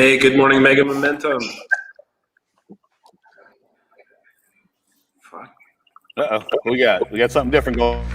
Hey, good morning, Mega Momentum. Fuck. Uh-oh. We got something different going.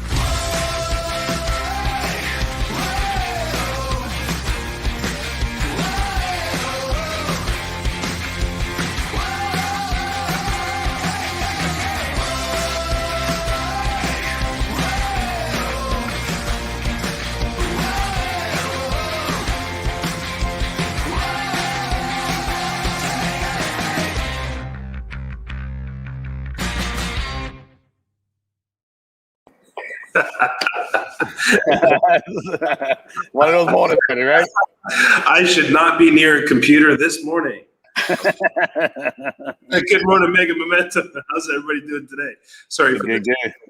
One of those mornings, right? I should not be near a computer this morning. Good morning, Mega Momentum. How's everybody doing today? Sorry for the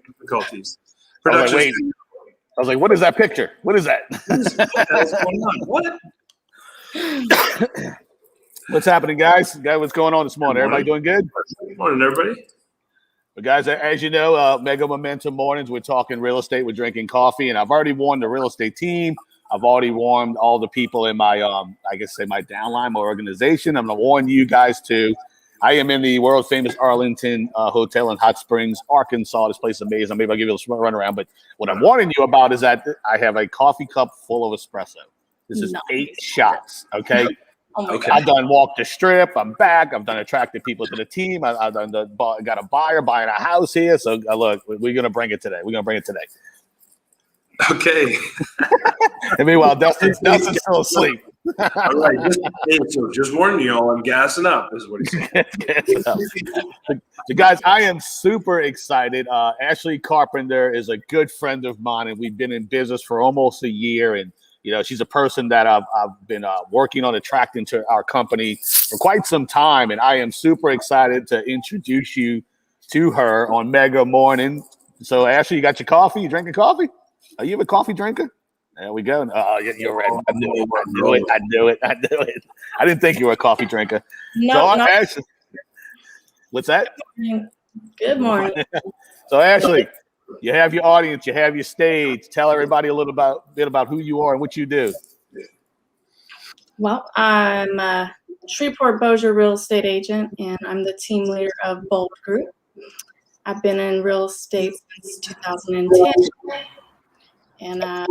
difficulties. I was like, what is that picture? What is that? What's going on? What? What's happening, guys? What's going on this morning? Everybody doing good? Good morning, everybody. But guys, as you know, Mega Momentum Mornings, we're talking real estate, we're drinking coffee, and I've already warned the real estate team. I've already warned all the people in my, my downline, my organization. I'm going to warn you guys too. I am in the world famous Arlington Hotel in Hot Springs, Arkansas. This place is amazing. Maybe I'll give you a run around. But what I'm warning you about is that I have a coffee cup full of espresso. This is 8 shots, okay? Okay. I've done walk the strip. I'm back. I've done attracted people to the team. I've done got a buyer buying a house here. So look, we're gonna bring it today. Okay. And meanwhile, Dustin's still asleep. All right. Just warning you all, I'm gassing up, is what he said. So guys, I am super excited. Ashley Carpenter is a good friend of mine, and we've been in business for almost a year. And you know, she's a person that I've been working on attracting to our company for quite some time, and I am super excited to introduce you to her on Mega Morning. So, Ashley, you got your coffee? You drinking coffee? Are you a coffee drinker? There we go. You're right. I knew it. I didn't think you were a coffee drinker. No, so, Ashley, what's that? Good morning. So, Ashley, you have your audience, you have your stage. Tell everybody a little bit about who you are and what you do. Well, I'm a Shreveport Bossier real estate agent, and I'm the team leader of Bold Group. I've been in real estate since 2010, and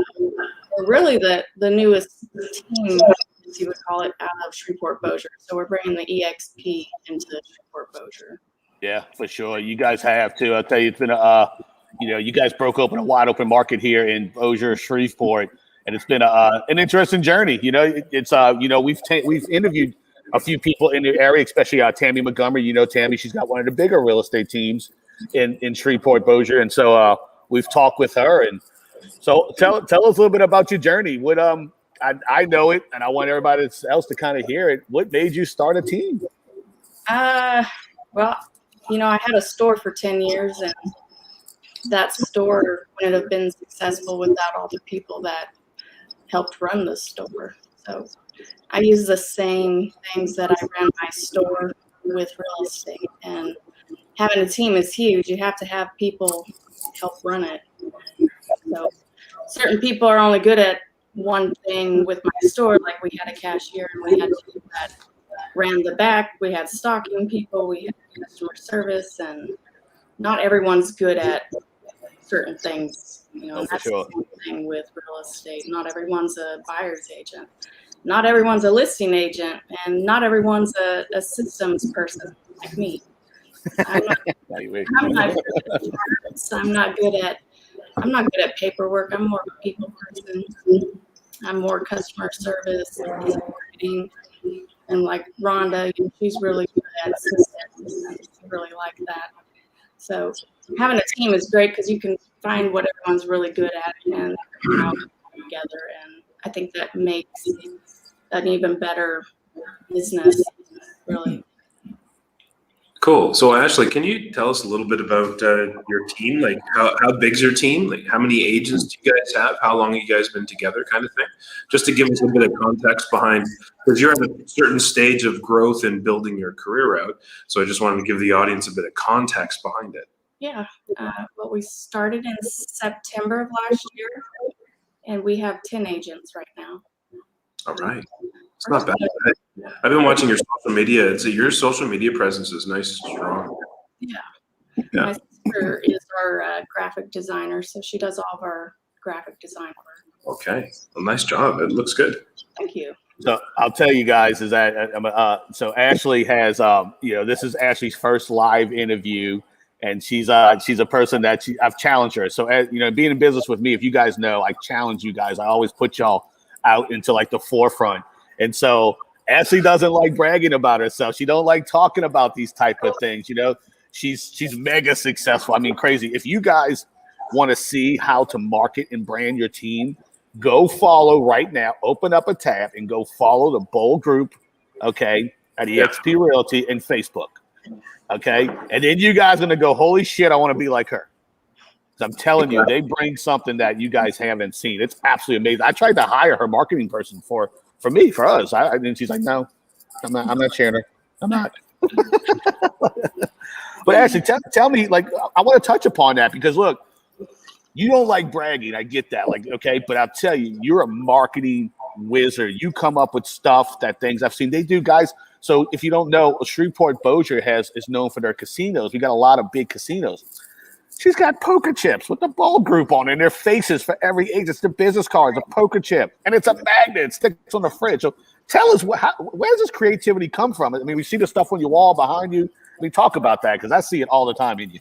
really the newest team, as you would call it, out of Shreveport Bossier. So we're bringing the EXP into Shreveport Bossier. Yeah, for sure. You guys have to. I'll tell you, it's been you guys broke open a wide open market here in Bossier, Shreveport, and it's been an interesting journey. You know, it's we've interviewed a few people in the area, especially Tammy Montgomery. You know, Tammy, she's got one of the bigger real estate teams in Shreveport, Bossier, and so we've talked with her. And so tell us a little bit about your journey. What I know it, and I want everybody else to kind of hear it. What made you start a team? Well, you know, I had a store for 10 years, and that store wouldn't have been successful without all the people that helped run the store. So I use the same things that I ran my store with real estate, and having a team is huge. You have to have people help run it. So certain people are only good at one thing with my store. Like we had a cashier, and we had people that ran the back. We had stocking people. We had customer service, and not everyone's good at certain things. You know, that's the same thing with real estate. Not everyone's a buyer's agent. Not everyone's a listing agent, and not everyone's a systems person like me. I'm not good at paperwork. I'm more of a people person. I'm more customer service, marketing, and like Rhonda, she's really good at systems. I really like that. So having a team is great because you can find what everyone's really good at and together. And I think that makes an even better business, really. Cool. So Ashley, can you tell us a little bit about your team? Like how big's your team? Like how many agents do you guys have? How long have you guys been together, kind of thing? Just to give us a bit of context behind, because you're at a certain stage of growth and building your career out. So I just wanted to give the audience a bit of context behind it. Yeah. Well, we started in September of last year, and we have 10 agents right now. All right. It's not bad. I've been watching your social media. Your social media presence is nice and strong. Yeah. Yeah. My sister is our graphic designer, so she does all of our graphic design work. Okay. Well, nice job. It looks good. Thank you. So I'll tell you guys is that so Ashley has this is Ashley's first live interview, and she's a person that I've challenged her. So being in business with me, if you guys know, I challenge you guys. I always put y'all out into like the forefront, and so Ashley doesn't like bragging about herself. She don't like talking about these type of things. She's mega successful. I mean, crazy. If you guys want to see how to market and brand your team, go follow right now. Open up a tab and go follow the Bold Group, okay, at EXP Realty and Facebook, okay? And then you guys are going to go, holy shit, I want to be like her. I'm telling you, they bring something that you guys haven't seen. It's absolutely amazing. I tried to hire her marketing person for us. And she's like, no, I'm not sharing her. I'm not. But actually, tell me, like, I want to touch upon that because, look, you don't like bragging. I get that. Like, okay, but I'll tell you, you're a marketing wizard. You come up with stuff things I've seen. They do, guys. So if you don't know, Shreveport Bossier is known for their casinos. We got a lot of big casinos. She's got poker chips with the Bold Group on it, and their faces for every agent. It's the business cards, a poker chip, and it's a magnet. It sticks on the fridge. So tell us, where does this creativity come from? I mean, we see the stuff on your wall behind you. We talk about that because I see it all the time in you.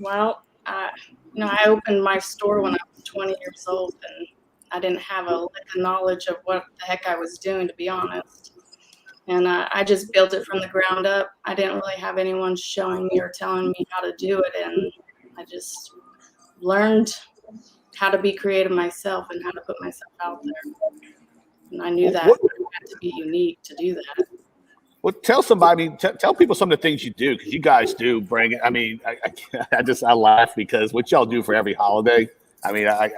Well, I opened my store when I was 20 years old, and I didn't have a lick of knowledge of what the heck I was doing, to be honest. And I just built it from the ground up. I didn't really have anyone showing me or telling me how to do it, and I just learned how to be creative myself and how to put myself out there. And I knew that I had to be unique to do that. Well, tell somebody, tell people some of the things you do, because you guys do bring it. I mean, I laugh because what y'all do for every holiday. I mean, I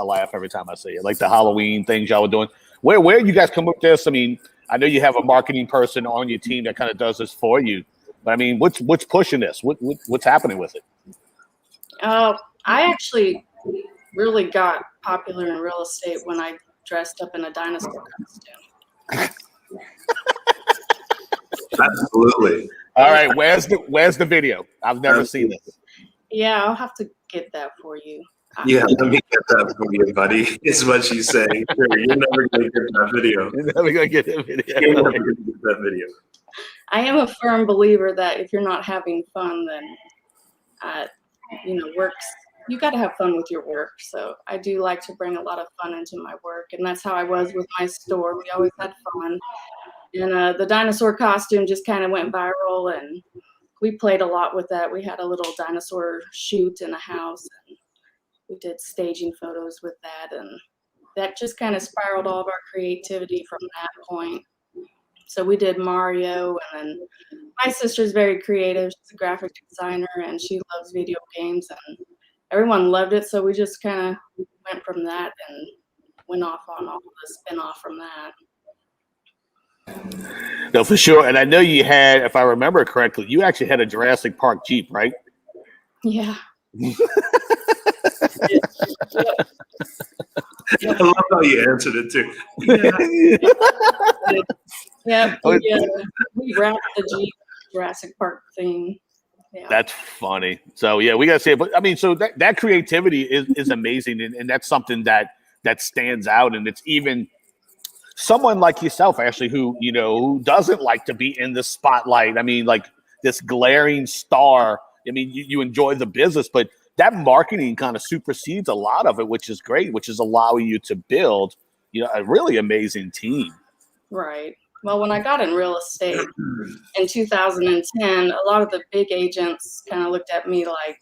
laugh every time I see it. Like the Halloween things y'all are doing. Where you guys come up with this? I mean, I know you have a marketing person on your team that kind of does this for you, but I mean, what's pushing this? What's happening with it? I actually really got popular in real estate when I dressed up in a dinosaur costume. Absolutely. All right, where's the video? I've never seen this. Yeah, I'll have to get that for you. Yeah, let me get that for you, buddy. Is what she's saying. Sure, you're never going to get that video. You're never going to get that video. You're never going to get that video. I am a firm believer that if you're not having fun, then works. You got to have fun with your work. So I do like to bring a lot of fun into my work, and that's how I was with my store. We always had fun, and the dinosaur costume just kind of went viral, and we played a lot with that. We had a little dinosaur shoot in a house, and we did staging photos with that, and that just kind of spiraled all of our creativity from that point. So we did Mario, and then my sister's very creative. She's a graphic designer, and she loves video games, and everyone loved it. So we just kind of went from that and went off on all the spin-off from that. No, for sure. And I know you had, if I remember correctly, you actually had a Jurassic Park Jeep, right? Yeah. I love how you answered it too. Yeah, we wrapped the Jeep Jurassic Park theme. Yeah. That's funny. So yeah, we gotta say it. But I mean, so that creativity is amazing, and that's something that stands out. And it's even someone like yourself, Ashley, who doesn't like to be in the spotlight. I mean, like this glaring star. I mean, you enjoy the business, but that marketing kind of supersedes a lot of it, which is great, which is allowing you to build, a really amazing team. Right. Well, when I got in real estate in 2010, a lot of the big agents kind of looked at me like,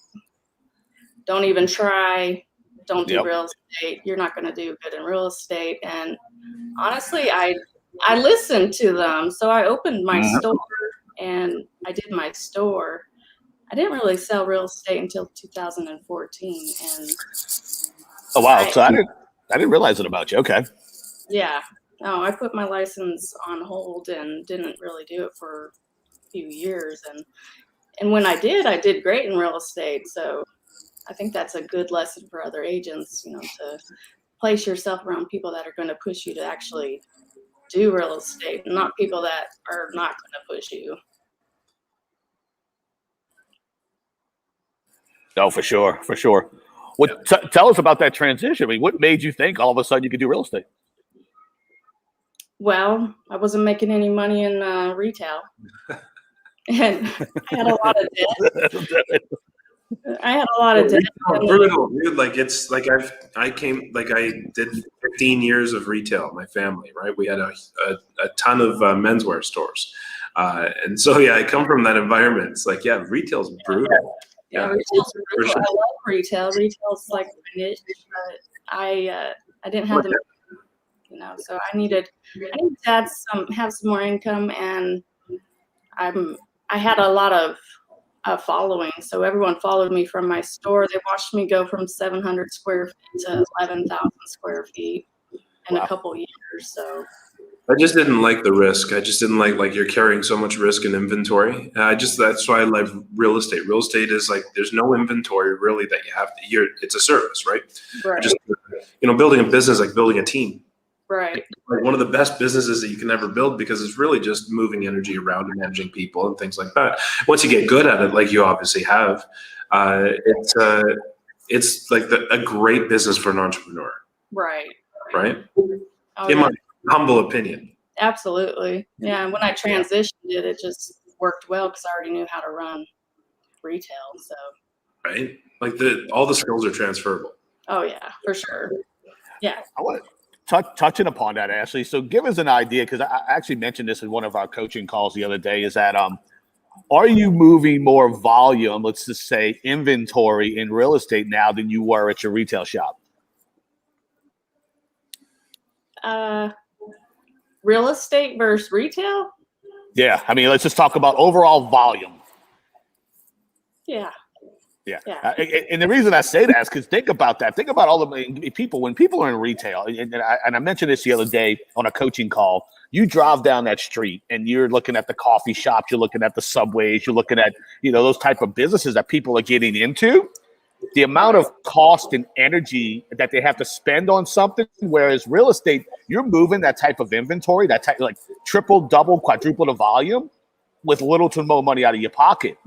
don't even try, don't do real estate. You're not going to do good in real estate. And honestly, I listened to them. So I opened my store and I did my store. I didn't really sell real estate until 2014. And oh wow! So I didn't realize it about you. Okay. Yeah. No, I put my license on hold and didn't really do it for a few years. And when I did great in real estate. So I think that's a good lesson for other agents, to place yourself around people that are going to push you to actually do real estate, not people that are not going to push you. No, for sure, for sure. What tell us about that transition? I mean, what made you think all of a sudden you could do real estate? Well, I wasn't making any money in retail, and I had a lot of debt. Brutal, dude. Like it's like I did 15 years of retail. My family, right? We had a ton of menswear stores, and so I come from that environment. It's like retail's brutal. Yeah, retail's brutal. Sure. I love retail. Retail's like my niche, but I didn't have the, so I needed to have some more income, and I had a lot of following, so everyone followed me from my store. They watched me go from 700 square feet to 11,000 square feet in a couple years. So I just didn't like the risk. I just didn't like you're carrying so much risk in inventory. That's why I love real estate. Real estate is like there's no inventory really that you have to. It's a service, right? Right. Just building a business like building a team. Right. It's like one of the best businesses that you can ever build because it's really just moving energy around and managing people and things like that. Once you get good at it, like you obviously have, it's like a great business for an entrepreneur. Right. Right. Oh, in my humble opinion. Absolutely. Yeah. And when I transitioned it just worked well because I already knew how to run retail. So. Right. Like all the skills are transferable. Oh yeah, for sure. Yeah. I want to touching upon that, Ashley. So give us an idea, because I actually mentioned this in one of our coaching calls the other day, is that are you moving more volume, let's just say inventory in real estate now than you were at your retail shop? Real estate versus retail? Yeah. I mean, let's just talk about overall volume. Yeah. Yeah. And the reason I say that is because think about that. Think about all the people, when people are in retail, and I mentioned this the other day on a coaching call, you drive down that street and you're looking at the coffee shops, you're looking at the Subways, you're looking at, those type of businesses that people are getting into. The amount of cost and energy that they have to spend on something, whereas real estate, you're moving that type of inventory, that type, like triple, double, quadruple the volume with little to no money out of your pocket.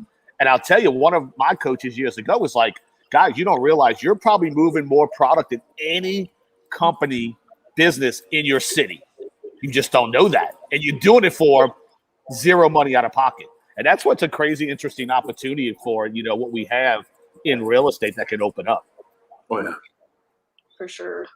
And I'll tell you, one of my coaches years ago was like, guys, you don't realize you're probably moving more product than any company business in your city. You just don't know that. And you're doing it for zero money out of pocket. And that's what's a crazy, interesting opportunity for, what we have in real estate that can open up. Oh, yeah. For sure.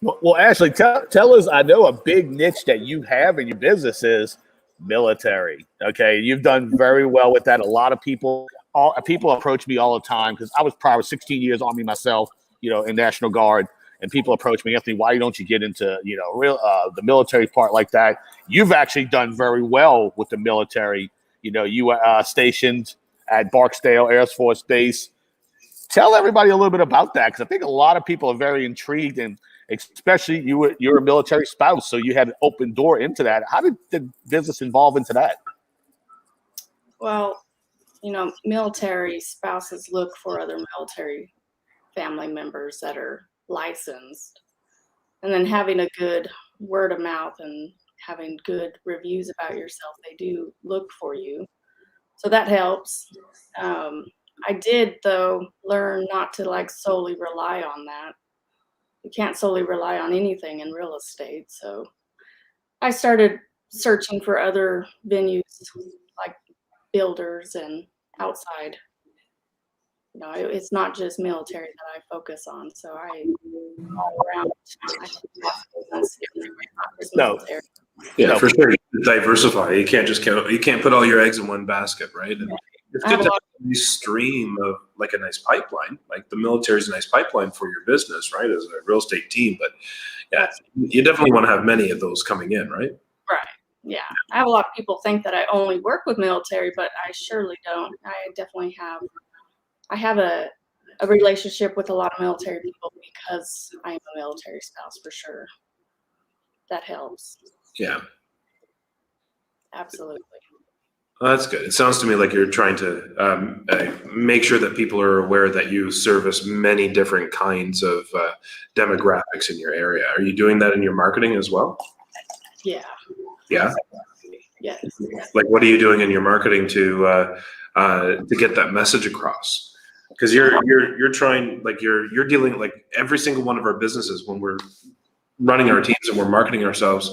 Well, Ashley, tell us, I know a big niche that you have in your business is military. Okay. You've done very well with that. A lot of people approach me all the time because I was probably 16 years Army myself, in National Guard, and people approach me, Anthony, why don't you get into, the military part like that? You've actually done very well with the military. You were stationed at Barksdale Air Force Base. Tell everybody a little bit about that, because I think a lot of people are very intrigued, and especially you're a military spouse, so you had an open door into that. How did the business evolve into that? Well, military spouses look for other military family members that are licensed, and then having a good word of mouth and having good reviews about yourself, they do look for you. So that helps. I did, though, learn not to solely rely on that. You can't solely rely on anything in real estate. So I started searching for other venues like builders and outside. It's not just military that I focus on. So I all around. Military. Yeah, for sure. You diversify. You can't put all your eggs in one basket, right? And it's good to have a stream of like a nice pipeline. Like the military is a nice pipeline for your business, right? As a real estate team, but yeah, you definitely want to have many of those coming in, right? Right. Yeah. I have a lot of people think that I only work with military, but I surely don't. I definitely have. I have a relationship with a lot of military people because I am a military spouse, for sure. That helps. Yeah. Absolutely. Well, that's good. It sounds to me like you're trying to make sure that people are aware that you service many different kinds of demographics in your area. Are you doing that in your marketing as well? Yeah. Yeah. Yes. Like, what are you doing in your marketing to get that message across? Because you're trying, like you're dealing, like every single one of our businesses when we're running our teams and we're marketing ourselves,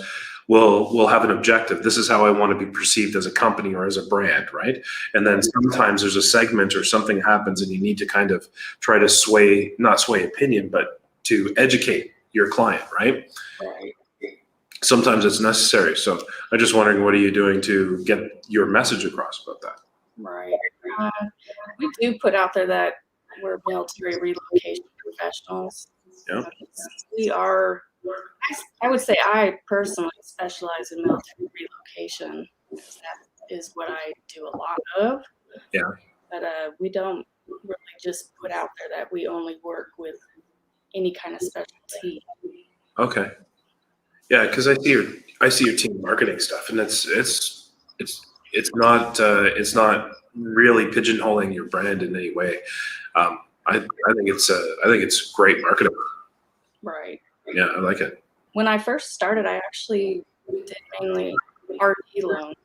we'll have an objective. This is how I want to be perceived as a company or as a brand, right? And then sometimes there's a segment or something happens and you need to kind of try to not sway opinion, but to educate your client, right? Right. Sometimes it's necessary. So I'm just wondering, what are you doing to get your message across about that? Right. We do put out there that we're military relocation professionals. Yeah. We are, I would say I personally specialize in military relocation because that is what I do a lot of. Yeah. But we don't really just put out there that we only work with any kind of specialty. Okay. Yeah, because I see your team marketing stuff, and it's not really pigeonholing your brand in any way. I think it's great marketing. Right. Yeah, I like it. When I first started, I actually did mainly RD loans.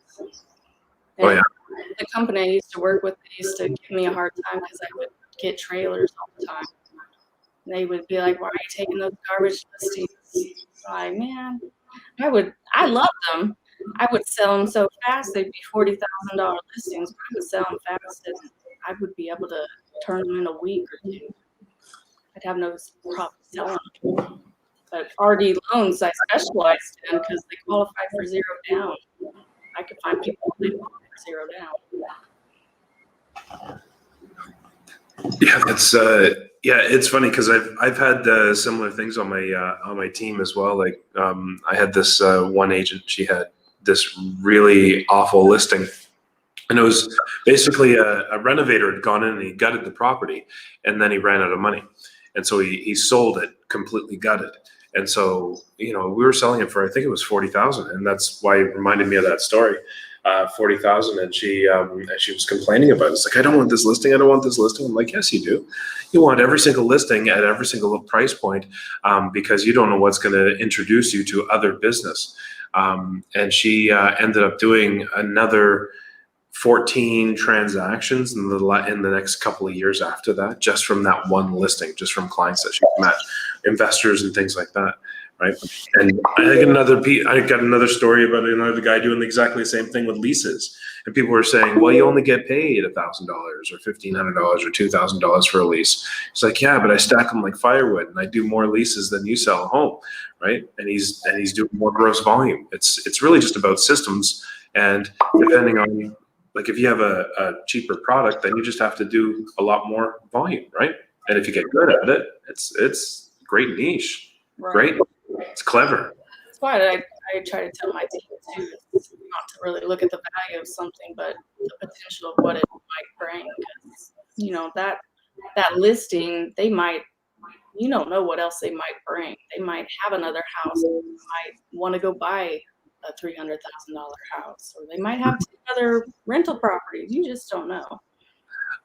Oh, And yeah. the company I used to work with, they used to give me a hard time because I would get trailers all the time. And they would be like, "Why are you taking those garbage listings?" I'm like, man, I love them. I would sell them so fast, they'd be $40,000 listings. But I would sell them fast and I would be able to turn them in a week or two. I'd have no problem selling them. But RD loans, I specialized in because they qualify for zero down. I could find people who qualify for zero down. Yeah, it's funny because I've had similar things on my team as well. Like I had this one agent. She had this really awful listing, and it was basically a renovator had gone in and he gutted the property, and then he ran out of money, and so he sold it completely gutted. And so, we were selling it for, I think it was 40,000, and that's why it reminded me of that story. 40,000, and she was complaining about it. It's like, I don't want this listing. I don't want this listing. I'm like, yes, you do. You want every single listing at every single price point, because you don't know what's going to introduce you to other business. And she ended up doing another 14 transactions in the next couple of years after that, just from that one listing, just from clients that she met, investors and things like that, right? And I got another story about another guy doing exactly the same thing with leases, and people were saying, well, you only get paid $1,000 or $1,500 or $2,000 for a lease. It's like, yeah, but I stack them like firewood, and I do more leases than you sell a home, right? And he's doing more gross volume. It's really just about systems, and depending on, like, if you have a cheaper product, then you just have to do a lot more volume, right? And if you get good at it, it's great niche. Right. Great. It's clever. That's why I try to tell my team too, not to really look at the value of something, but the potential of what it might bring. Because, that listing, they might, you don't know what else they might bring. They might have another house. They might want to go buy a $300,000 house, or they might have 2 other rental properties. You just don't know.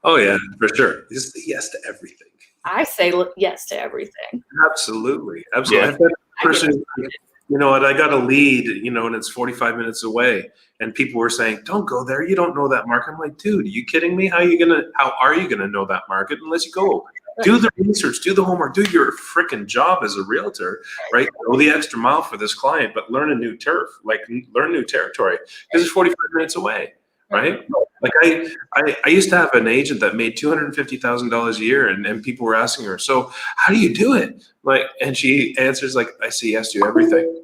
Oh yeah, for sure. Just say yes to everything. I say yes to everything. Absolutely. Yeah. I've got a person, I got a lead, and it's 45 minutes away, and people were saying, don't go there. You don't know that market. I'm like, dude, are you kidding me? How are you gonna know that market unless you go? Do the research, do the homework, do your freaking job as a realtor, right? Go the extra mile for this client, but learn a new turf, learn new territory, because it's 45 minutes away, right? Like I used to have an agent that made $250,000 a year, and people were asking her, so how do you do it? And she answers like, I say yes to everything.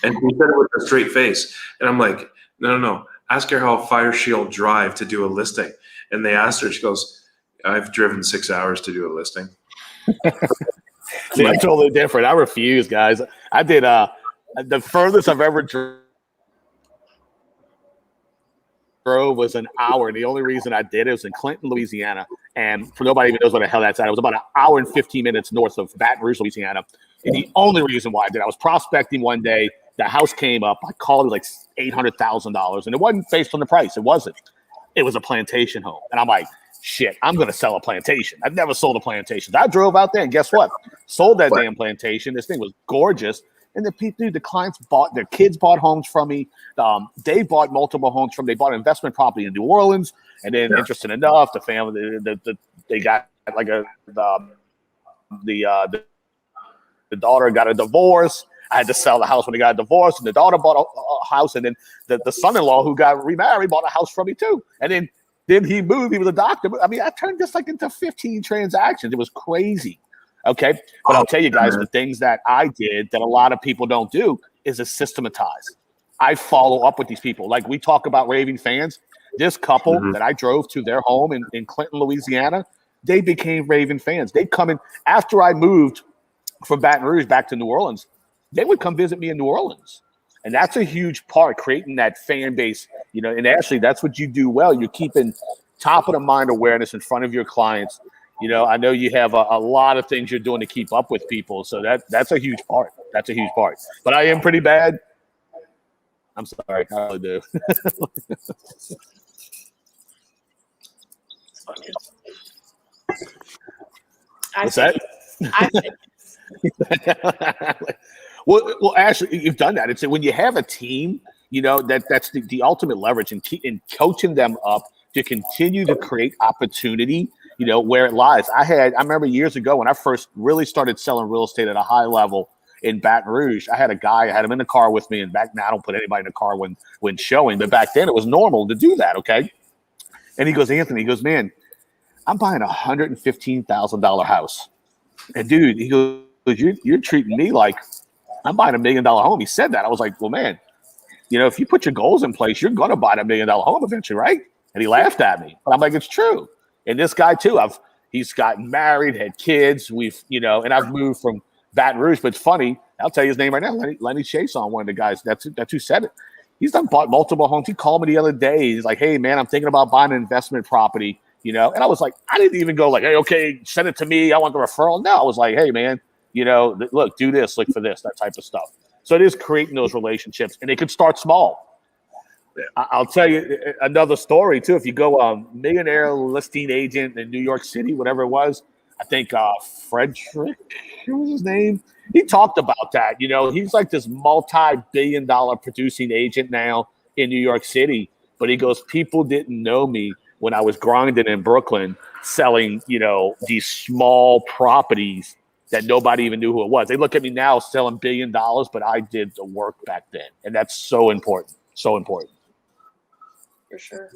And she said it with a straight face. And I'm like, no. Ask her how Fire Shield drive to do a listing. And they asked her, she goes, I've driven 6 hours to do a listing. See, I'm totally different. I refuse, guys. I did the furthest I've ever drove was an hour, and the only reason I did it was in Clinton, Louisiana. And for nobody even knows what the hell that's at, it was about an hour and 15 minutes north of Baton Rouge, Louisiana. And the only reason why I did, I was prospecting one day. The house came up. I called it like $800,000, and it wasn't based on the price. It wasn't. It was a plantation home, and I'm like, shit, I'm going to sell a plantation. I've never sold a plantation. I drove out there, and guess what? Sold that damn plantation. This thing was gorgeous. And the clients their kids bought homes from me. They bought multiple homes from me. They bought an investment property in New Orleans. And then, interesting enough, the family, they got like the daughter got a divorce. I had to sell the house when they got a divorce, and the daughter bought a house, and then the son-in-law who got remarried bought a house from me too. And then he moved. He was a doctor. I mean, I turned this like into 15 transactions. It was crazy. Okay. But I'll tell you guys, the things that I did that a lot of people don't do is to systematize. I follow up with these people. Like we talk about raving fans. This couple that I drove to their home in Clinton, Louisiana, they became raving fans. They'd come in after I moved from Baton Rouge back to New Orleans. They would come visit me in New Orleans. And that's a huge part, creating that fan base, and Ashley, that's what you do well. You're keeping top of the mind awareness in front of your clients. I know you have a lot of things you're doing to keep up with people. So that's a huge part. That's a huge part. But I am pretty bad. I'm sorry. I really do. What's that? Well, Ashley, you've done that. It's when you have a team, that's the ultimate leverage in coaching them up to continue to create opportunity, where it lies. I remember years ago when I first really started selling real estate at a high level in Baton Rouge. I had a guy, I had him in the car with me, and back now I don't put anybody in the car when showing, but back then it was normal to do that. Okay. And he goes, Anthony, man, I'm buying $115,000 house. And dude, he goes, you're treating me like I'm buying $1 million home. He said that. I was like, well, man, if you put your goals in place, you're going to buy $1 million home eventually, right? And he laughed at me. But I'm like, it's true. And this guy too, he's gotten married, had kids. And I've moved from Baton Rouge. But it's funny. I'll tell you his name right now. Lenny Chase, on one of the guys. That's who said it. He's bought multiple homes. He called me the other day. He's like, hey man, I'm thinking about buying an investment property. And I was like, I didn't even go like, hey, okay, send it to me. I want the referral. No, I was like, hey man, look, do this, look for this, that type of stuff. So it is creating those relationships, and they could start small. Yeah. I'll tell you another story too. If you go millionaire listing agent in New York City, whatever it was, I think Frederick, what was his name? He talked about that. He's like this multi-billion-dollar producing agent now in New York City. But he goes, people didn't know me when I was grinding in Brooklyn, selling, these small properties that nobody even knew who it was. They look at me now selling $1 billion, but I did the work back then. And that's so important. So important. For sure.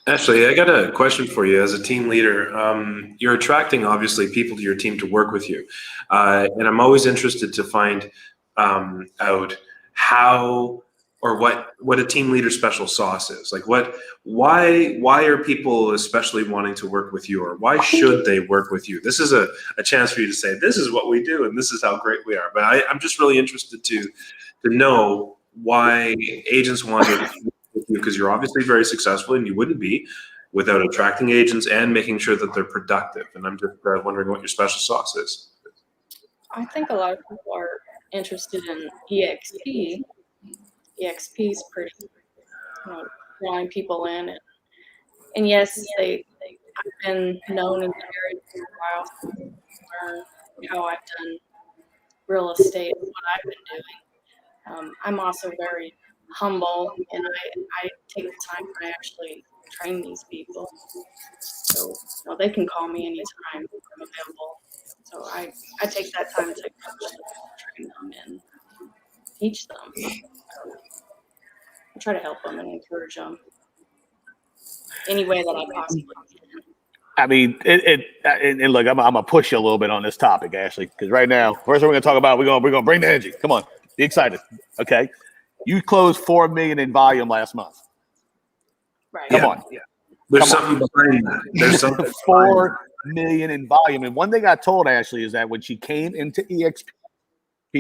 Ashley, I got a question for you as a team leader. You're attracting, obviously, people to your team to work with you. And I'm always interested to find out how or what a team leader special sauce is. Like why are people especially wanting to work with you, or why should they work with you? This is a chance for you to say, this is what we do and this is how great we are. But I'm just really interested to know why agents want to work with you, because you're obviously very successful and you wouldn't be without attracting agents and making sure that they're productive. And I'm just wondering what your special sauce is. I think a lot of people are interested in EXP. EXP is pretty, drawing people in, and yes, I've been known in the area for a while to learn how I've done real estate and what I've been doing. I'm also very humble, and I take the time to actually train these people, so they can call me anytime I'm available. So I take that time to train them and teach them. I try to help them and encourage them any way that I possibly can. I mean, and look, I'm gonna push you a little bit on this topic, Ashley, because right now, first we're gonna talk about we're gonna bring the energy. Come on, be excited. Okay, you closed $4 million in volume last month. Right. Come on. Yeah. There's something behind that. There's something. $4 million in volume, and one thing I told Ashley is that when she came into EXP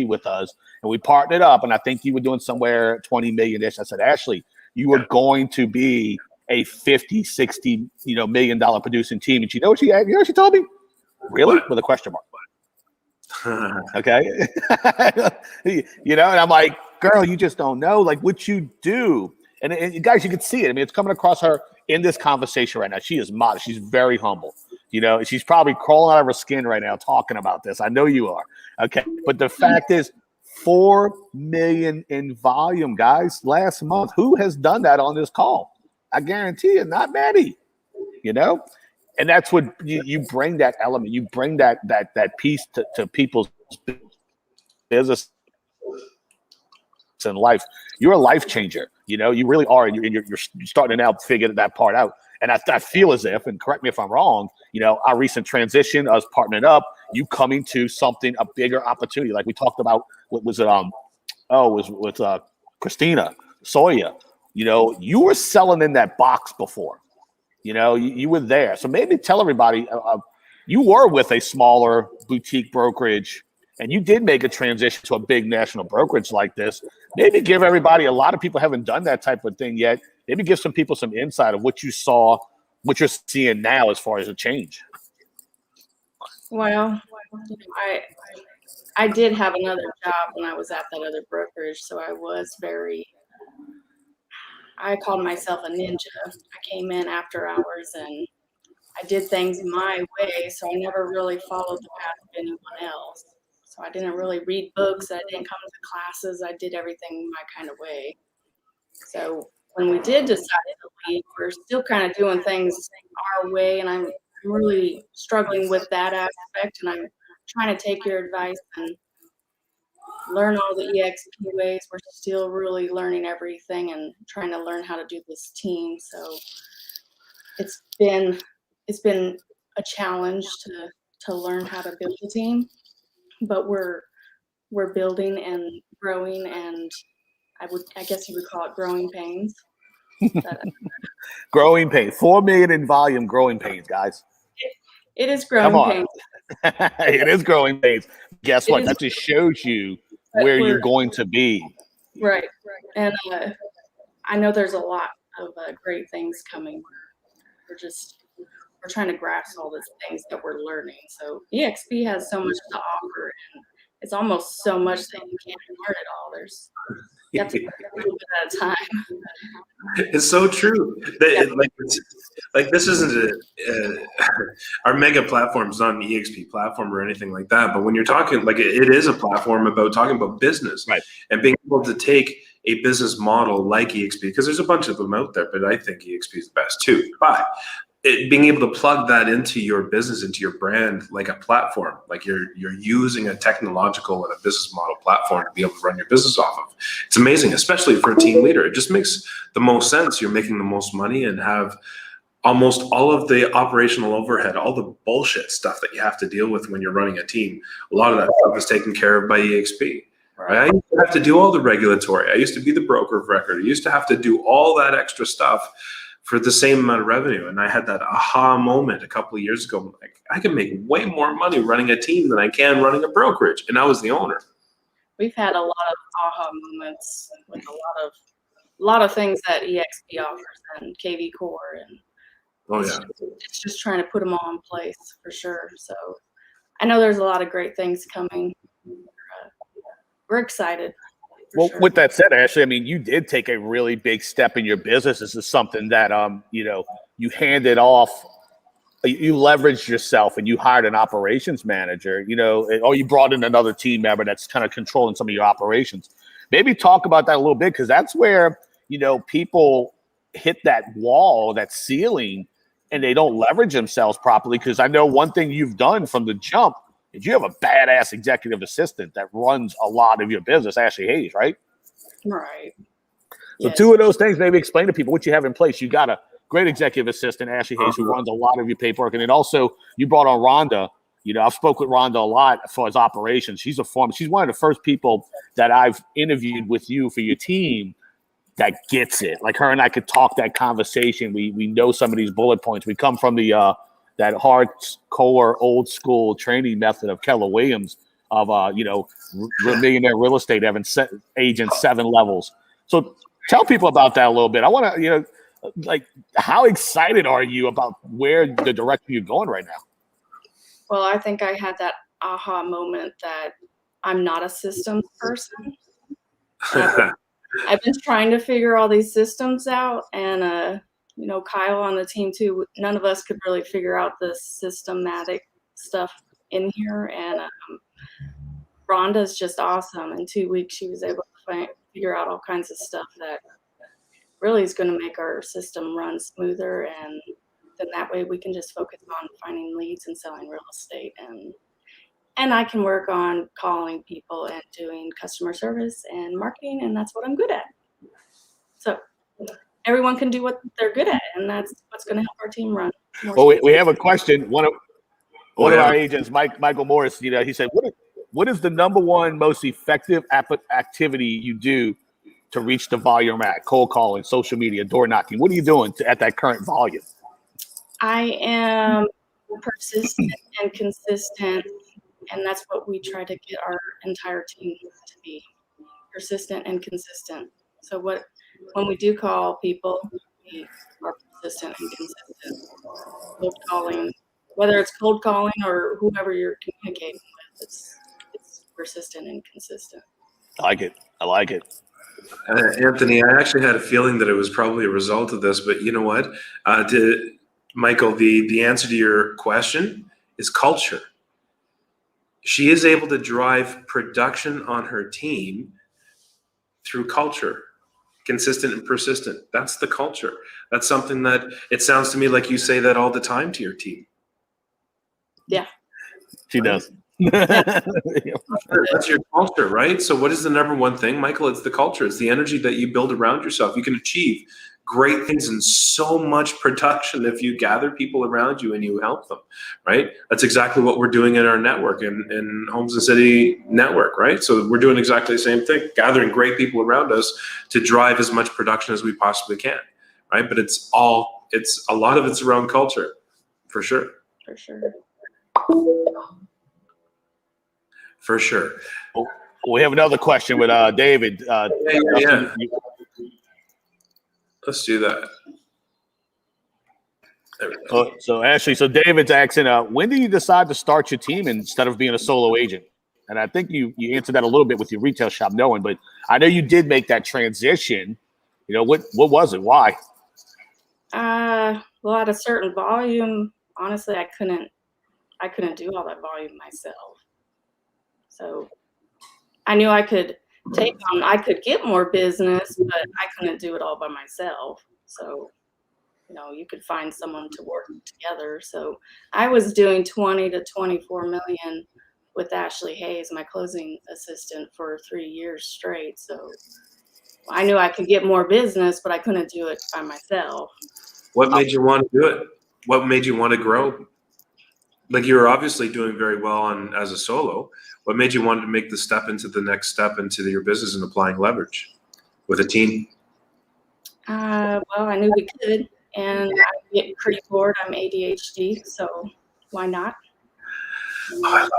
with us and we partnered up, and I think you were doing somewhere 20 million-ish. I said, Ashley, you are going to be a 50, 60, $million producing team. And you know what she told me? Really? What? With a question mark. Okay. And I'm like, girl, you just don't know like what you do. And guys, you can see it. I mean, it's coming across her in this conversation right now. She is modest. She's very humble. You know, she's probably crawling out of her skin right now talking about this. I know you are. Okay. But the fact is, 4 million in volume, guys, last month. Who has done that on this call? I guarantee you, not many, you know? And that's what you bring, that element. You bring that piece to people's business in life. You're a life changer. You know, you really are. And you're starting to now figure that part out. And I feel as if, and correct me if I'm wrong, you know, our recent transition, us partnering up, you coming to something, a bigger opportunity. Like we talked about, what was it? With Christina Soya. You know, you were selling in that box before. You know, you were there. So maybe tell everybody, you were with a smaller boutique brokerage, and you did make a transition to a big national brokerage like this. Maybe give everybody, a lot of people haven't done that type of thing yet. Maybe give some people some insight of what you saw, what you're seeing now as far as a change. Well, I did have another job when I was at that other brokerage, so I called myself a ninja. I came in after hours and I did things my way, so I never really followed the path of anyone else. So I didn't really read books. I didn't come to classes. I did everything my kind of way. So when we did decide to leave, we're still kind of doing things our way, and I'm really struggling with that aspect, and I'm trying to take your advice and learn all the EXP ways. We're still really learning everything and trying to learn how to do this team. So it's been a challenge to learn how to build a team, but we're building and growing, and I guess you would call it growing pains. Growing pains. 4 million in volume, growing pains, guys. It is growing pains. It is growing pains. Guess what? That just shows you where you're going to be. Right. And I know there's a lot of great things coming. We're trying to grasp all the things that we're learning. So EXP has so much to offer, and it's almost so much that you can't learn it all. You have to learn a little bit at a time. It's so true. Like this isn't our mega platform is not an EXP platform or anything like that. But when you're talking, like it is a platform about talking about business, right? And being able to take a business model like EXP, because there's a bunch of them out there, but I think EXP is the best too. But being able to plug that into your business, into your brand, like a platform, like you're using a technological and a business model platform to be able to run your business off of. It's amazing, especially for a team leader. It just makes the most sense. You're making the most money and have almost all of the operational overhead, all the bullshit stuff that you have to deal with when you're running a team. A lot of that stuff is taken care of by EXP. Right? I used to have to do all the regulatory. I used to be the broker of record. I used to have to do all that extra stuff for the same amount of revenue. And I had that aha moment a couple of years ago. Like, I can make way more money running a team than I can running a brokerage. And I was the owner. We've had a lot of aha moments with a lot of things that EXP offers and KV Core. And it's just trying to put them all in place for sure. So I know there's a lot of great things coming. We're excited. Well, with that said, Ashley, I mean, you did take a really big step in your business. This is something that, you handed off, you leveraged yourself and you hired an operations manager, or you brought in another team member that's kind of controlling some of your operations. Maybe talk about that a little bit, because that's where, people hit that wall, that ceiling, and they don't leverage themselves properly. Because I know one thing you've done from the jump, you have a badass executive assistant that runs a lot of your business, Ashley Hayes, right? Right. So two of those things, maybe explain to people what you have in place. You got a great executive assistant, Ashley Hayes, who runs a lot of your paperwork. And then also you brought on Rhonda. I've spoken with Rhonda a lot as far as operations. She's one of the first people that I've interviewed with you for your team that gets it. Like, her and I could talk that conversation. We know some of these bullet points. We come from the that hardcore old school training method of Keller Williams of millionaire real estate agent 7 levels. So tell people about that a little bit. I want to, how excited are you about where the direction you're going right now? Well, I think I had that aha moment that I'm not a systems person. I've been trying to figure all these systems out, and Kyle on the team too. None of us could really figure out the systematic stuff in here, and Rhonda's just awesome. In 2 weeks, she was able to figure out all kinds of stuff that really is going to make our system run smoother, and then that way we can just focus on finding leads and selling real estate, and I can work on calling people and doing customer service and marketing, and that's what I'm good at. So everyone can do what they're good at, and that's what's going to help our team run. Well, we have a question. One of our agents, Michael Morris, he said, what is the number one most effective activity you do to reach the volume at? Cold calling, social media, door knocking. What are you doing at that current volume? I am persistent and consistent, and that's what we try to get our entire team to be, persistent and consistent. So when we do call people, we are persistent and consistent. Cold calling, whether it's cold calling or whoever you're communicating with, it's persistent and consistent. I like it. Anthony, I actually had a feeling that it was probably a result of this, but you know what? Michael, the answer to your question is culture. She is able to drive production on her team through culture, consistent and persistent. That's the culture. That's something that it sounds to me like you say that all the time to your team. Yeah. She does. That's your culture, right? So what is the number one thing, Michael? It's the culture. It's the energy that you build around yourself. You can achieve great things and so much production if you gather people around you and you help them, right? That's exactly what we're doing in our network, in Homes and City Network, right? So we're doing exactly the same thing, gathering great people around us to drive as much production as we possibly can, right? But it's a lot of it's around culture, for sure. For sure. For sure. We have another question with David. Yeah. Let's do that. There we go. So Ashley, David's asking, when do you decide to start your team instead of being a solo agent? And I think you answered that a little bit with your retail shop knowing, but I know you did make that transition. What was it? Why? Well, at a certain volume, honestly, I couldn't do all that volume myself. So I knew I could get more business, but I couldn't do it all by myself. So, you could find someone to work together. So I was doing 20 to 24 million with Ashley Hayes, my closing assistant, for 3 years straight. So I knew I could get more business, but I couldn't do it by myself. What made you want to do it? What made you want to grow? Like, you were obviously doing very well as a solo. What made you want to make the step into the next step into your business and applying leverage with a team? Well, I knew we could, and I'm getting pretty bored. I'm ADHD, so why not? Oh,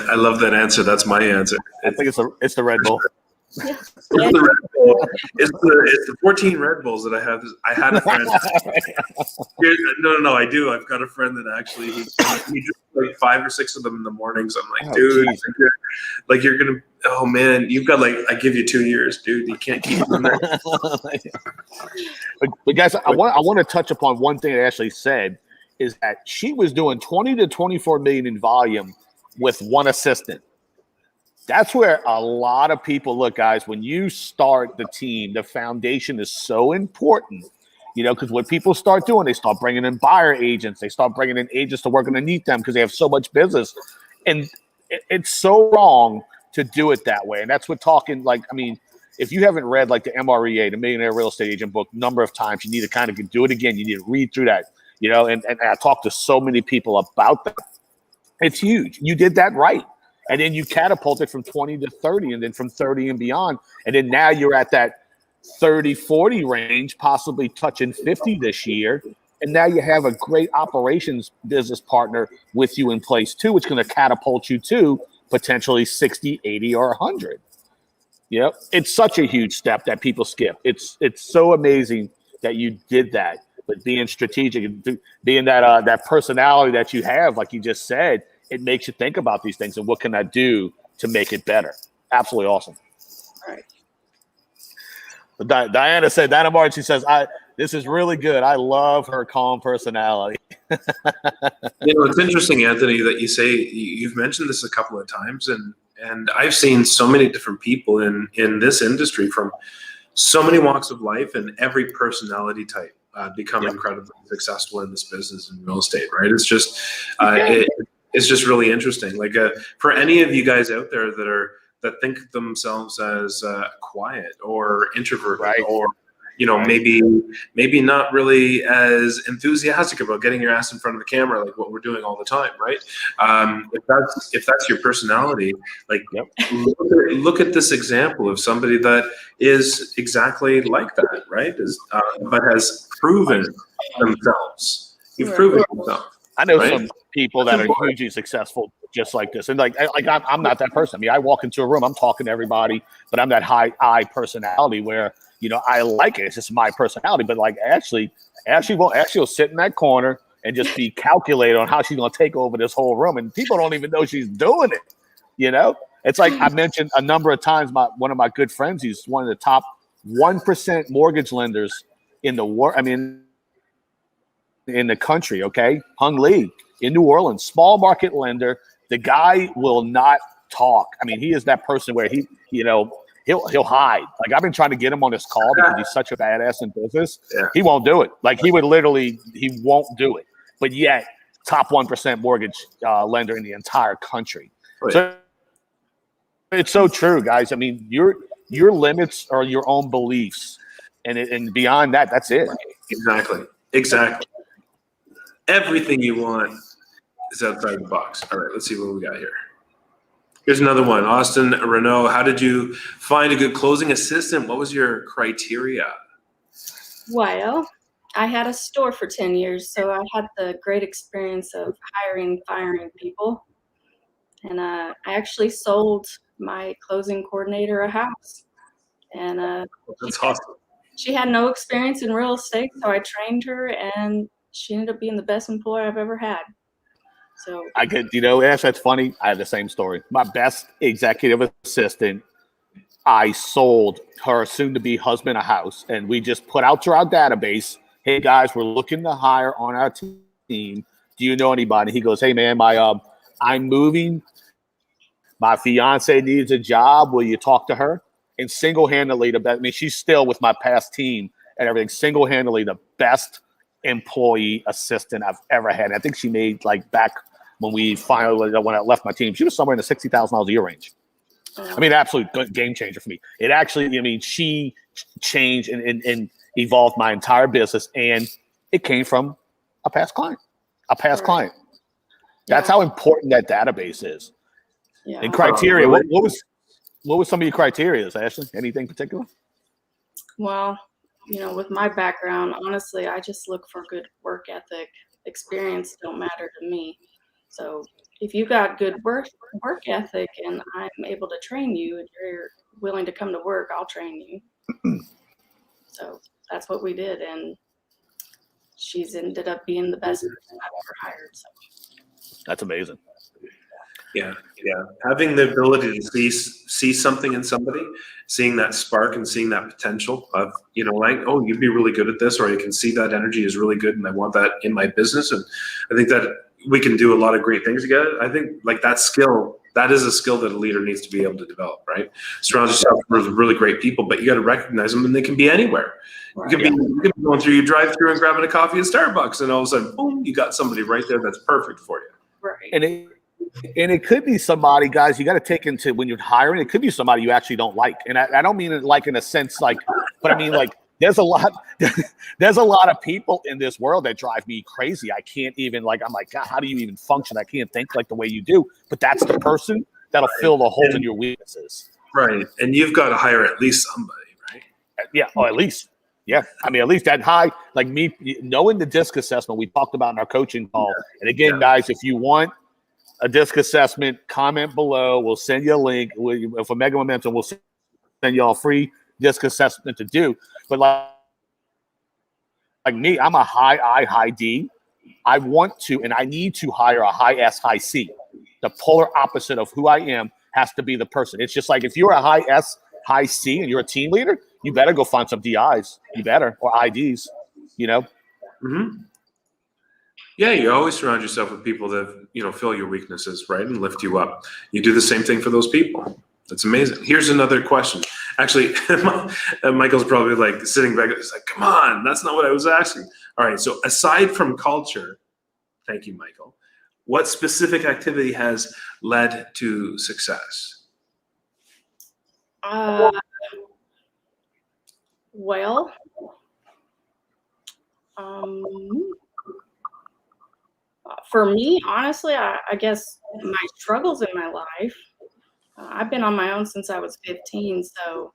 I love that answer. That's my answer. I think it's the Red Bull. Yeah. It's the Red Bull. It's the 14 Red Bulls that I have. I had a friend. No, I do. I've got a friend that actually he drinks like 5 or 6 of them in the mornings. I'm like, dude, you're gonna. Oh man, you've got I give you 2 years, dude. You can't keep them there. But guys, I want to touch upon one thing that Ashley said is that she was doing 20 to 24 million in volume with one assistant. That's where a lot of people look, guys. When you start the team, the foundation is so important, because what people start doing, they start bringing in buyer agents. They start bringing in agents to work underneath them because they have so much business. And it's so wrong to do it that way. And that's what if you haven't read the MREA, the Millionaire Real Estate Agent book, number of times, you need to kind of do it again. You need to read through that, and I talk to so many people about that. It's huge. You did that right. And then you catapulted from 20 to 30 and then from 30 and beyond. And then now you're at that 30, 40 range, possibly touching 50 this year. And now you have a great operations business partner with you in place too, which is going to catapult you to potentially 60, 80, or 100. Yep. It's such a huge step that people skip. It's so amazing that you did that. But being strategic and being that personality that you have, like you just said, it makes you think about these things and what can I do to make it better. Absolutely awesome. All right. But Diana Martin, she says, This is really good. I love her calm personality. It's interesting, Anthony, that you say you've mentioned this a couple of times, and I've seen so many different people in this industry from so many walks of life and every personality type become incredibly successful in this business in real estate, right? It's just it's just really interesting. Like for any of you guys out there that think themselves as quiet or introverted, right, or maybe not really as enthusiastic about getting your ass in front of a camera like what we're doing all the time, right? If that's your personality, like look at this example of somebody that is exactly like that, right? But has proven themselves. You've proven yourself. I know some people that are hugely successful just like this, and I'm not that person. I mean, I walk into a room, I'm talking to everybody, but I'm that high I personality where I like it. It's just my personality. But like Ashley will sit in that corner and just be calculated on how she's gonna take over this whole room, and people don't even know she's doing it. It's like I mentioned a number of times. One of my good friends, he's one of the top 1% mortgage lenders in the world. I mean, in the country, okay? Hung Lee in New Orleans, small market lender. The guy will not talk. I mean, he is that person where he'll hide. Like I've been trying to get him on this call because he's such a badass in business. Yeah. He won't do it. Like he won't do it. But yet, top 1% mortgage lender in the entire country. Right. So it's so true, guys. I mean, your limits are your own beliefs, and beyond that, that's it. Exactly. Everything you want is outside the box. All right, let's see what we got here. Here's another one. Austin Renault, how did you find a good closing assistant? What was your criteria? Well, I had a store for 10 years, so I had the great experience of hiring, firing people. And I actually sold my closing coordinator a house. And that's awesome. She had no experience in real estate, so I trained her, and she ended up being the best employee I've ever had. So I could, Ash, that's funny. I have the same story. My best executive assistant, I sold her soon-to-be husband a house, and we just put out to our database, hey, guys, we're looking to hire on our team. Do you know anybody? He goes, hey, man, I'm moving. My fiance needs a job. Will you talk to her? And single-handedly, she's still with my past team and everything, single-handedly the best employee assistant I've ever had. And I think she made back when I left my team, she was somewhere in the $60,000 a year range. I mean, absolute game changer for me. It actually, she changed and evolved my entire business, and it came from a past client. That's how important that database is. Yeah. And criteria. What was some of your criteria, Ashley? Anything particular? Well, with my background, honestly, I just look for good work ethic. Experience don't matter to me. So if you got good work ethic and I'm able to train you and you're willing to come to work, I'll train you. So that's what we did. And she's ended up being the best person I've ever hired. So that's amazing. Yeah. Having the ability to see something in somebody, seeing that spark and seeing that potential of, you'd be really good at this, or I can see that energy is really good and I want that in my business. And I think that we can do a lot of great things together. I think that skill, that is a skill that a leader needs to be able to develop, right? Surround yourself with really great people, but you got to recognize them, and they can be anywhere. Right. You can be going through your drive-through and grabbing a coffee at Starbucks, and all of a sudden, boom, you got somebody right there that's perfect for you. Right. And it could be somebody, guys, you got to take into when you're hiring, it could be somebody you actually don't like. And I don't mean it in a sense but I mean there's a lot of people in this world that drive me crazy. I can't even I'm like, God, how do you even function? I can't think the way you do. But that's the person that'll fill the holes in your weaknesses. Right. And you've got to hire at least somebody, right? Yeah. Oh, at least. Yeah. I mean, at least that high, me knowing the DISC assessment we talked about in our coaching call. Yeah. And again, guys, if you want a DISC assessment, comment below. We'll send you a link. For Mega Momentum, we'll send you all a free DISC assessment to do. But like me, I'm a high I, high D. I want to, and I need to hire a high S, high C. The polar opposite of who I am has to be the person. It's just like if you're a high S, high C, and you're a team leader, you better go find some DIs. You better, or IDs. you know? Mm-hmm. Yeah, you always surround yourself with people that, fill your weaknesses, right, and lift you up. You do the same thing for those people. That's amazing. Here's another question. Actually, Michael's probably like sitting back. He's like, come on, that's not what I was asking. All right, so aside from culture, thank you, Michael, what specific activity has led to success? Well, for me, honestly, I guess my struggles in my life, I've been on my own since I was 15, so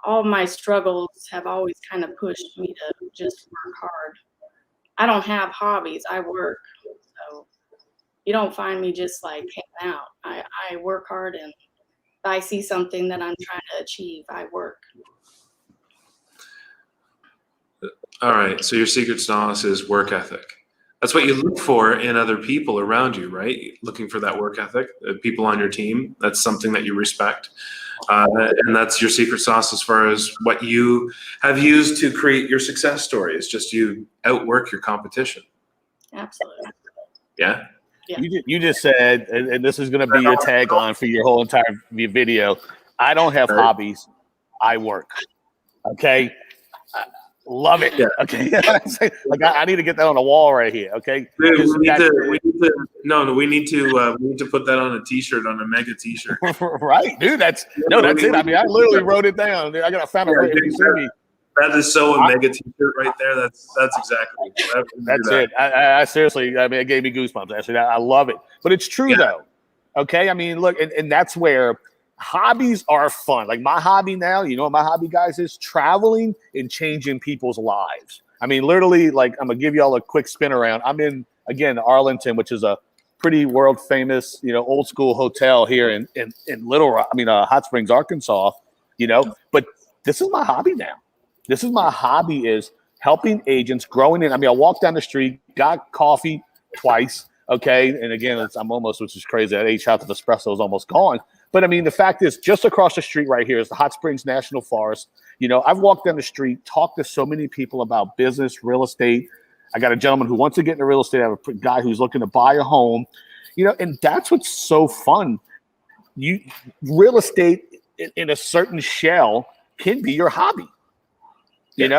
all my struggles have always kind of pushed me to just work hard. I don't have hobbies, I work. So you don't find me just like hanging out. I work hard, and if I see something that I'm trying to achieve, I work. All right, so your secret sauce is work ethic. That's what you look for in other people around you, right? Looking for that work ethic, people on your team. That's something that you respect. And that's your secret sauce as far as what you have used to create your success story. It's just you outwork your competition. Absolutely. Yeah? Yeah. You just said, and this is going to be your tagline for your whole entire video, I don't have hobbies, I work. Okay? Love it. Yeah. Okay. Like I need to get that on the wall right here. Okay. We need to put that on a t-shirt, on a mega t-shirt. Right, dude. That's it. I mean, I literally wrote it down. I found it. If you see me. That is so a mega t-shirt right there. That's exactly. That's it. I seriously, I mean, it gave me goosebumps. Actually, I love it. But it's true though. Okay. I mean, look, and that's where hobbies are fun. Like my hobby now, you know what my hobby, guys, is? Traveling and changing people's lives. I mean, literally, like I'm gonna give you all a quick spin around. I'm in, again, Arlington, which is a pretty world famous, old school hotel here in Little Rock, Hot Springs, Arkansas, but this is my hobby now. This is my hobby, is helping agents growing in. I mean, I walked down the street, got coffee twice. Okay. And again, I'm almost, which is crazy. That 8 shots of espresso is almost gone. But I mean, the fact is, just across the street right here is the Hot Springs National Forest. I've walked down the street, talked to so many people about business, real estate. I got a gentleman who wants to get into real estate. I have a guy who's looking to buy a home, and that's what's so fun. Real estate in a certain shell can be your hobby, and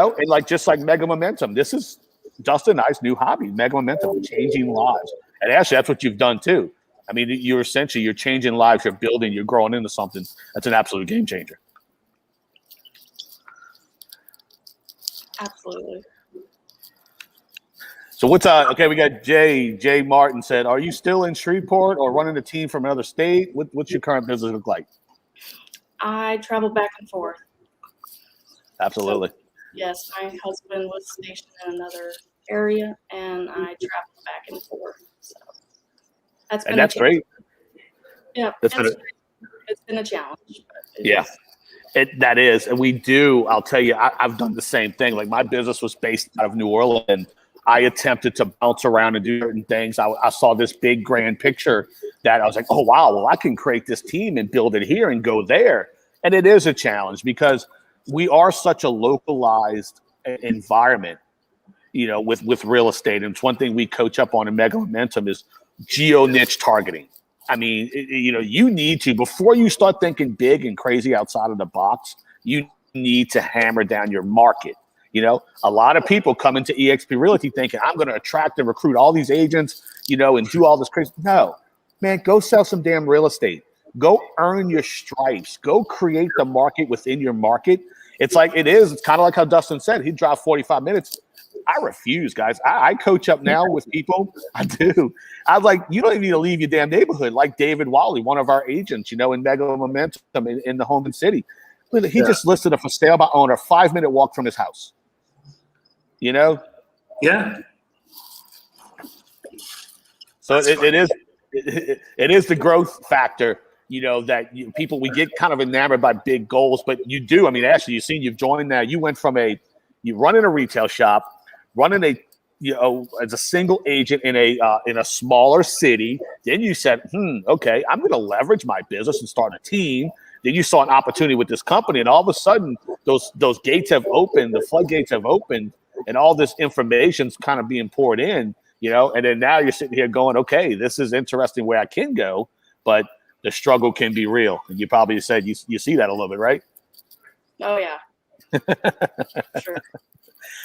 just like Mega Momentum. This is Dustin and I's new hobby, Mega Momentum, changing lives. And actually, that's what you've done too. I mean, you're changing lives, you're building, you're growing into something. That's an absolute game changer. Absolutely. So what's okay, we got Jay Martin said, are you still in Shreveport or running a team from another state? What's your current business look like? I travel back and forth. Absolutely. So, yes, my husband was stationed in another area, and I travel back and forth. So that's great. Yeah, it's been a challenge. Yeah, that is. And we do, I'll tell you, I've done the same thing. Like my business was based out of New Orleans, and I attempted to bounce around and do certain things. I saw this big grand picture that I was like, oh, wow, well, I can create this team and build it here and go there. And it is a challenge because we are such a localized environment, with real estate. And it's one thing we coach up on in Mega Momentum is geo niche targeting. I mean, you need to, before you start thinking big and crazy outside of the box, you need to hammer down your market. A lot of people come into EXP Realty thinking, I'm going to attract and recruit all these agents, and do all this crazy. No, man, go sell some damn real estate. Go earn your stripes. Go create the market within your market. It's kind of like how Dustin said, he'd drive 45 minutes. I refuse, guys. I coach up now with people. I do. I'm like, you don't even need to leave your damn neighborhood. Like David Wally, one of our agents, in Mega Momentum in the home and city. He just listed a for sale by owner, 5-minute walk from his house. Yeah. So it is the growth factor, that people, we get kind of enamored by big goals, but you do. I mean, actually, you've joined now. You went from you run in a retail shop, running as a single agent in a smaller city. Then you said, okay, I'm going to leverage my business and start a team. Then you saw an opportunity with this company, and all of a sudden, those gates have opened, the floodgates have opened, and all this information's kind of being poured in, and then now you're sitting here going, okay, this is interesting where I can go, but the struggle can be real. And you probably said you see that a little bit, right? Oh yeah. Sure.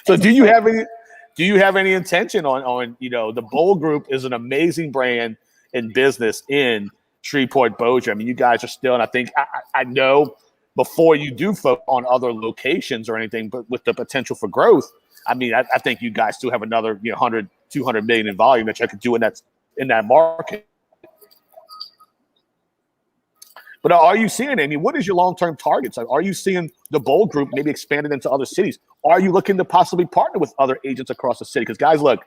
So do you have any intention on the Bold Group is an amazing brand in business in Shreveport, Bossier. I mean, you guys are still, and I think I know before you do focus on other locations or anything, but with the potential for growth, I mean, I think you guys still have another 100, 200 million in volume that you could do in that market. But are you seeing? I mean, what is your long-term targets? Like, are you seeing the Bold Group maybe expanded into other cities? Are you looking to possibly partner with other agents across the city? Because guys, look,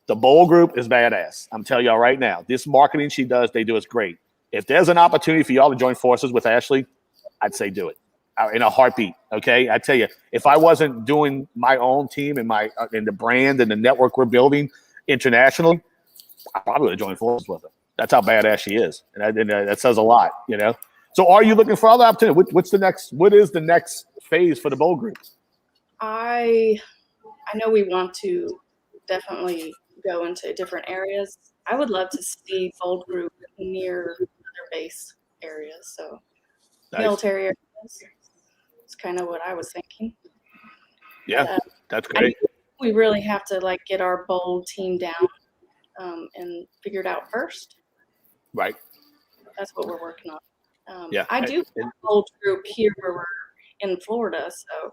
the Bold Group is badass. I'm telling y'all right now, this marketing she does, they do is great. If there's an opportunity for y'all to join forces with Ashley, I'd say do it in a heartbeat. Okay, I tell you, if I wasn't doing my own team and the brand and the network we're building internationally, I probably would have joined forces with her. That's how badass she is, and that says a lot, So, are you looking for other opportunities? What is the next phase for the Bold Group? I know we want to definitely go into different areas. I would love to see Bold Group near other base areas, so nice. Military areas. It's kind of what I was thinking. Yeah, that's great. We really have to get our Bold team down and figure it out first. Right. That's what we're working on. Yeah, I do have a Bold Group here where we're in Florida, so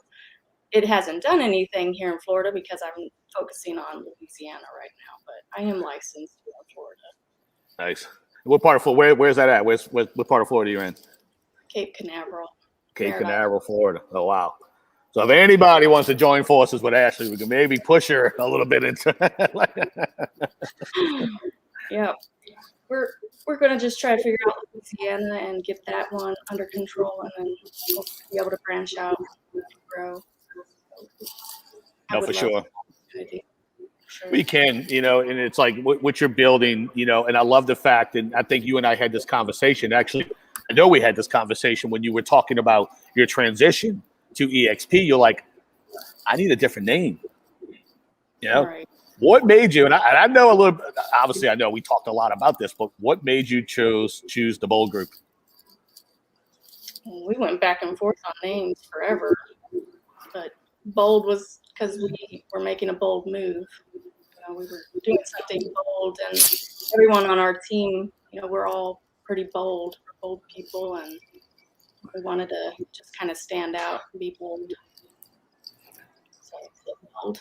it hasn't done anything here in Florida because I'm focusing on Louisiana right now, but I am licensed here in Florida. Nice. What part of Florida? Where's that at? What part of Florida are you in? Cape Canaveral. Cape Canaveral, Florida. Oh, wow. So if anybody wants to join forces with Ashley, we can maybe push her a little bit into Yeah. We're going to just try to figure out Louisiana and get that one under control, and then we'll be able to branch out and grow. No, for sure. Sure. We can, and it's like what you're building, and I love the fact, and I think you and I had this conversation. Actually, I know we had this conversation when you were talking about your transition to EXP. You're like, I need a different name. Right. What made you, and I know a little, obviously I know we talked a lot about this, but what made you choose the Bold Group? We went back and forth on names forever, but Bold was because we were making a bold move. We were doing something bold, and everyone on our team, we're all pretty bold people, and we wanted to just kind of stand out and be bold. So bold.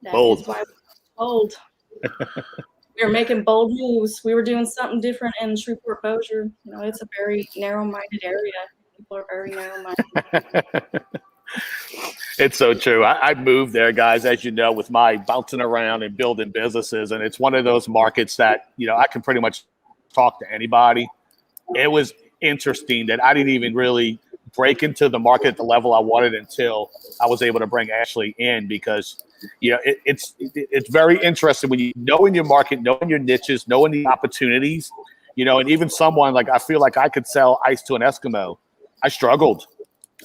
That is why we're bold. We were making bold moves. We were doing something different in Shreveport, Bossier. It's a very narrow-minded area. People are very narrow-minded. It's so true. I moved there, guys, as you know, with my bouncing around and building businesses. And it's one of those markets that, I can pretty much talk to anybody. It was interesting that I didn't even really break into the market at the level I wanted until I was able to bring Ashley in, because, it's very interesting when you know in your market, knowing your niches, knowing the opportunities, and even someone like, I feel like I could sell ice to an Eskimo. I struggled.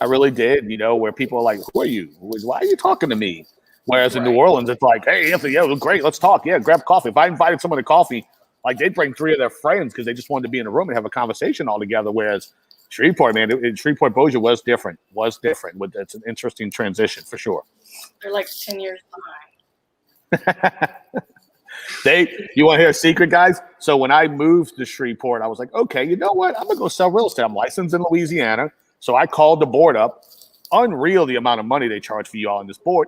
I really did, where people are like, who are you? Why are you talking to me? Whereas in New Orleans, it's like, hey, Anthony, yeah, well, great, let's talk. Yeah, grab coffee. If I invited someone to coffee, they'd bring 3 of their friends because they just wanted to be in a room and have a conversation all together. Whereas Shreveport, man, Shreveport, Bossier was different. It's an interesting transition for sure. They're like 10 years behind. You want to hear a secret, guys? So when I moved to Shreveport, I was like, okay, you know what? I'm going to go sell real estate. I'm licensed in Louisiana. So I called the board up. Unreal the amount of money they charge for y'all on this board.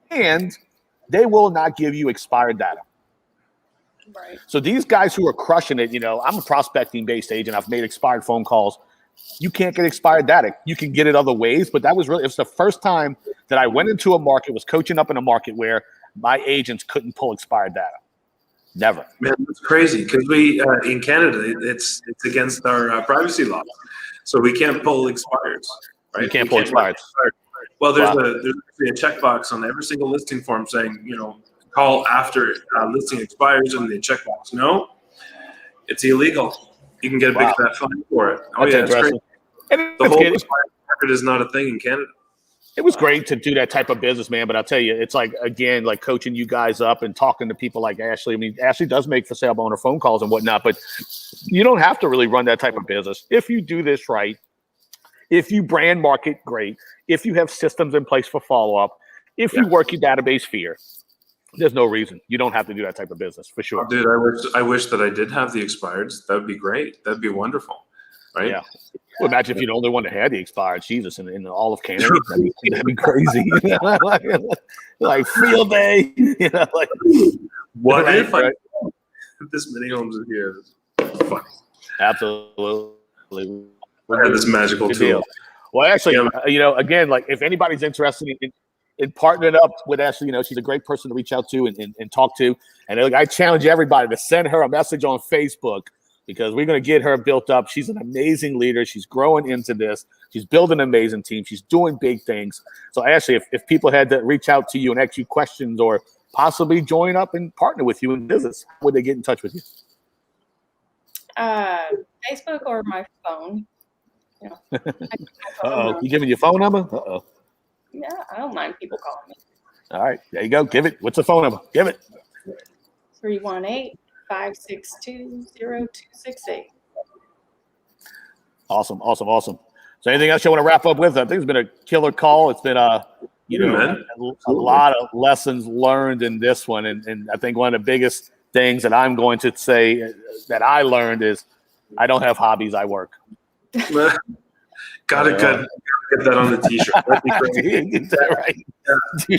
And they will not give you expired data. Right. So these guys who are crushing it, I'm a prospecting-based agent. I've made expired phone calls. You can't get expired data. You can get it other ways, but it was the first time that I went into a market, was coaching up in a market where my agents couldn't pull expired data. Never. Man, that's crazy because we in Canada, it's against our privacy law, so we can't pull expireds. Right? You can't pull expireds. Well, there's a checkbox on every single listing form saying, call after listing expires, and the checkbox. No, it's illegal. You can get a big fat fine for it. Oh, that's yeah, that's crazy. And the whole expired market is not a thing in Canada. It was great to do that type of business, man. But I'll tell you, it's like, again, like coaching you guys up and talking to people like Ashley. I mean, Ashley does make for sale owner phone calls and whatnot, but you don't have to really run that type of business. If you do this right, if you brand market great, if you have systems in place for follow-up, if you work your database fair, there's no reason you don't have to do that type of business for sure. Oh, dude, I wish that I did have the expireds. That would be great. That'd be wonderful, right? Yeah. Well, imagine if you're the only one that had the expired. Jesus, in all of Canada, that'd be crazy. like field day. Like what right, if I right? this many homes in here? Funny. Absolutely. I had this magical Good tool. deal. Well, actually, again, like if anybody's interested in partnering up with Ashley, she's a great person to reach out to and talk to. And I challenge everybody to send her a message on Facebook, because we're going to get her built up. She's an amazing leader. She's growing into this. She's building an amazing team. She's doing big things. So Ashley, if people had to reach out to you and ask you questions or possibly join up and partner with you in business, how would they get in touch with you? Facebook or my phone. Uh-oh. You giving your phone number? Uh-oh. Yeah, I don't mind people calling me. All right. There you go. Give it. What's the phone number? Give it. 318-562-0268. Awesome. So anything else you want to wrap up with? I think it's been a killer call. It's been a lot of lessons learned in this one. And I think one of the biggest things that I'm going to say that I learned is I don't have hobbies. I work. Got it. Good. Get that on the t-shirt. That'd be great. Get that right. Yeah.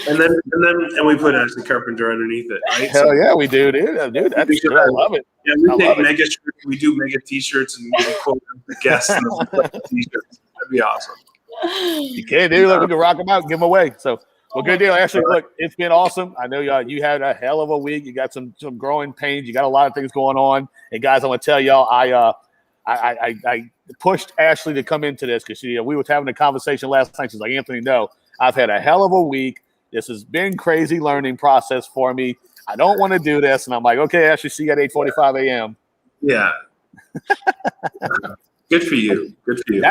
And we put Ashley Carpenter underneath it, right? Hell yeah, we do, dude. Dude, that's good. I love it. Yeah, we do mega t-shirts and we quote the guests in the t-shirts. That'd be awesome. You can, dude. Look, we can rock them out and give them away. So, well, good deal. Actually, look, it's been awesome. I know you had a hell of a week. You got some growing pains. You got a lot of things going on. And guys, I want to tell y'all, I pushed Ashley to come into this because we were having a conversation last night. She's like, Anthony, no, I've had a hell of a week. This has been crazy learning process for me. I don't want to do this. And I'm like, okay, Ashley, see you at 8:45 a.m. Yeah. Good for you. Good for you.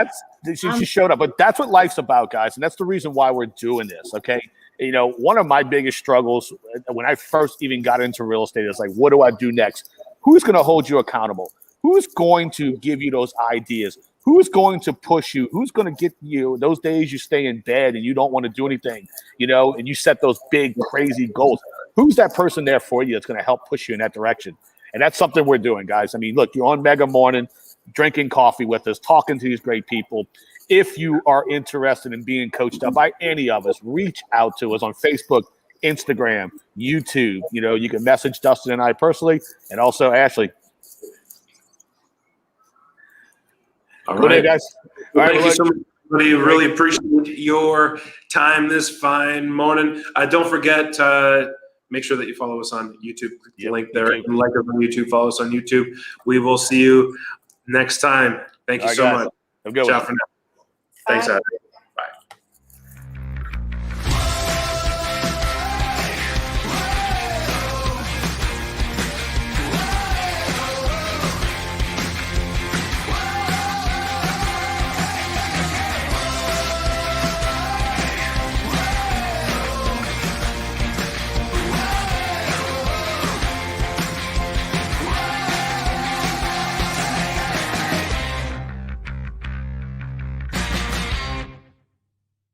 She showed up. But that's what life's about, guys. And that's the reason why we're doing this, okay? One of my biggest struggles when I first even got into real estate is like, what do I do next? Who's going to hold you accountable? Who's going to give you those ideas? Who's going to push you? Who's going to get you those days you stay in bed and you don't want to do anything, and you set those big, crazy goals? Who's that person there for you that's going to help push you in that direction? And that's something we're doing, guys. I mean, look, you're on Mega Morning, drinking coffee with us, talking to these great people. If you are interested in being coached up by any of us, reach out to us on Facebook, Instagram, YouTube. You can message Dustin and I personally, and also Ashley. All right, guys. Well, thank you so much, everybody. Really appreciate your time this fine morning. Don't forget make sure that you follow us on YouTube. Click the link there. And like us on YouTube. Follow us on YouTube. We will see you next time. Thank you so much. Have a good one. Ciao for now. Thanks, Adam.